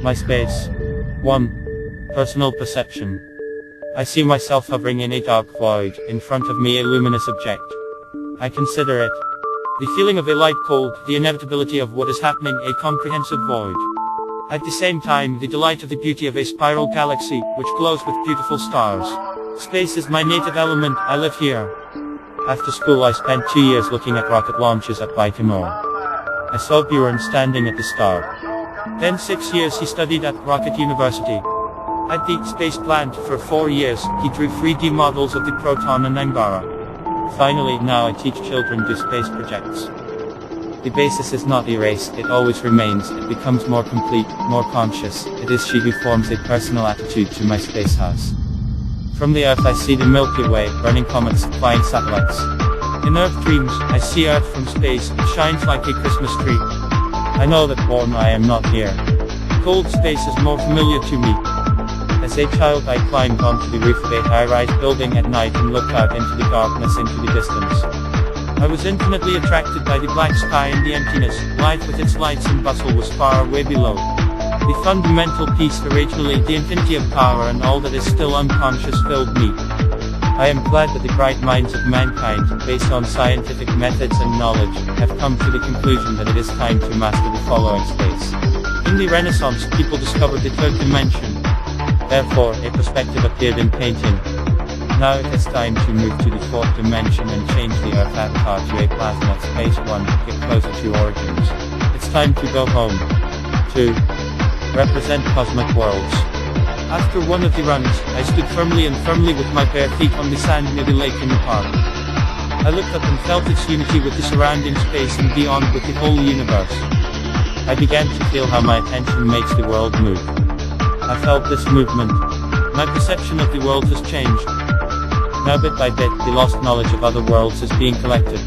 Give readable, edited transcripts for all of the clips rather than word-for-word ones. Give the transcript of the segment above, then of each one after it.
MySpace. 1. Personal perception. I see myself hovering in a dark void, in front of me a luminous object. I consider it the feeling of a light cold, the inevitability of what is happening, a comprehensive void. At the same time, the delight of the beauty of a spiral galaxy, which glows with beautiful stars. Space is my native element, I live here. After school I spent 2 years looking at rocket launches at Baikonur. I saw Buran standing at the start. Then 6 years he studied at Rocket University. At the space plant for 4 years, he drew 3D models of the Proton and Angara. Finally, now I teach children do space projects. The basis is not erased, it always remains, it becomes more complete, more conscious. It is she who forms a personal attitude to my space house. From the Earth I see the Milky Way, burning comets, flying satellites. In Earth dreams, I see Earth from space, it shines like a Christmas tree. I know that born I am not here. Cold space is more familiar to me. As a child I climbed onto the roof of a high-rise building at night and looked out into the darkness, into the distance. I was infinitely attracted by the black sky and the emptiness. Life with its lights and bustle was far away below. The fundamental peace, originally the infinity of power and all that is still unconscious, filled me. I am glad that the bright minds of mankind, based on scientific methods and knowledge, have come to the conclusion that it is time to master the following space. In the Renaissance, people discovered the third dimension. Therefore, a perspective appeared in painting. Now it is time to move to the fourth dimension and change the Earth avatar to a plasma space one, get closer to origins. It's time to go home. 2. Represent cosmic worlds. After one of the runs, I stood firmly with my bare feet on the sand near the lake in the park. I looked up and felt its unity with the surrounding space and beyond, with the whole universe. I began to feel how my attention makes the world move. I felt this movement. My perception of the world has changed. Now bit by bit, the lost knowledge of other worlds is being collected.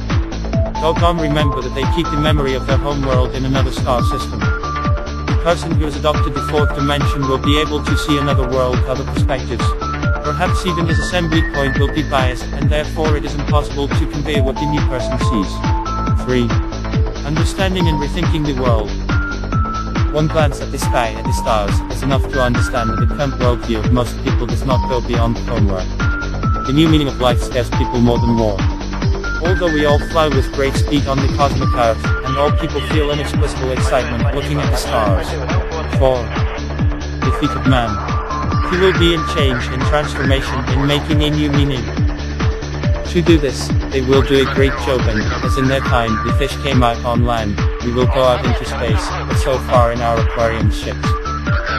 Doggone remember that they keep the memory of their home world in another star system. The person who has adopted the fourth dimension will be able to see another world, other perspectives. Perhaps even his assembly point will be biased, and therefore it is impossible to convey what the new person sees. 3. Understanding and rethinking the world. One glance at the sky and the stars is enough to understand that the current worldview of most people does not go beyond homework. The new meaning of life scares people more than war. Although we all fly with great speed on the cosmic Earth, and all people feel inexplicable excitement looking at the stars. 4. The feet of man. He will be in change, in transformation, in making a new meaning. To do this, they will do a great job, and, as in their time, the fish came out on land, we will go out into space, but so far in our aquarium ships.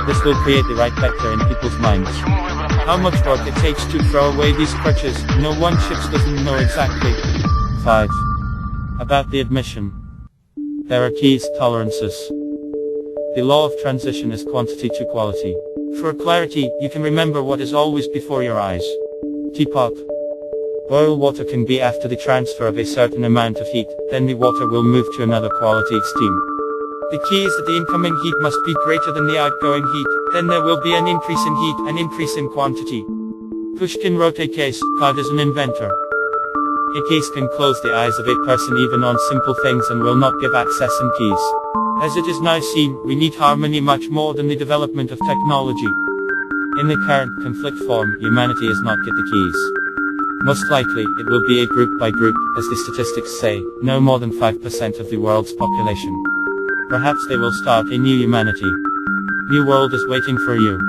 This will create the right vector in people's minds. How much work it takes to throw away these crutches, no one ships doesn't know exactly. 5. About the admission. There are keys, tolerances. The law of transition is quantity to quality. For clarity, you can remember what is always before your eyes. Teapot. Boil water can be after the transfer of a certain amount of heat, then the water will move to another quality, steam. The key is that the incoming heat must be greater than the outgoing heat, then there will be an increase in heat, an increase in quantity. Pushkin wrote a case, God is an inventor. A case can close the eyes of a person even on simple things and will not give access and keys. As it is now seen, we need harmony much more than the development of technology. In the current conflict form, humanity is not get the keys. Most likely, it will be a group by group, as the statistics say, no more than 5% of the world's population. Perhaps they will start a new humanity. New world is waiting for you.